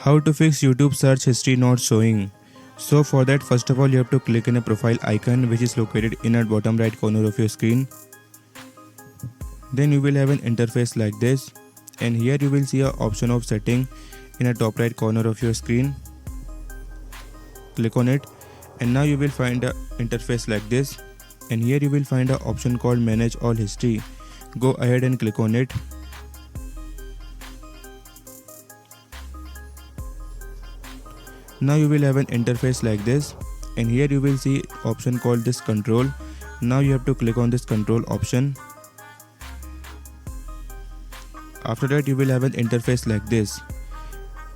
How to fix YouTube search history not showing? So for that, first of all you have to click in a profile icon which is located in the bottom right corner of your screen. Then you will have an interface like this, and here you will see an option of setting in the top right corner of your screen. Click on it, and now you will find an interface like this, and here you will find an option called manage all history. Go ahead and click on it. Now you will have an interface like this, and here you will see option called this control. Now you have to click on this control option. After that you will have an interface like this,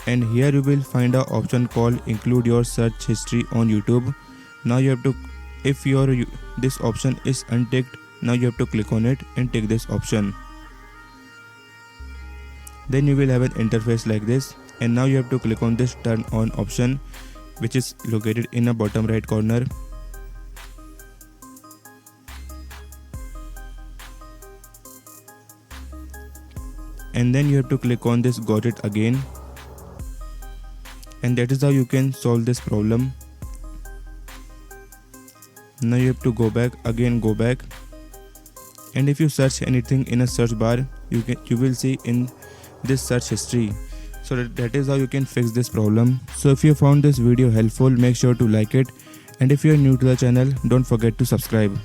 and here you will find an option called include your search history on YouTube. Now you have to, if this option is unticked, now you have to click on it and tick this option. Then you will have an interface like this, and now you have to click on this turn on option which is located in the bottom right corner. And then you have to click on this got it again, and that is how you can solve this problem. Now you have to go back, and if you search anything in a search bar, you will see in this search history. So that is how you can fix this problem. So if you found this video helpful, make sure to like it, and if you are new to the channel, don't forget to subscribe.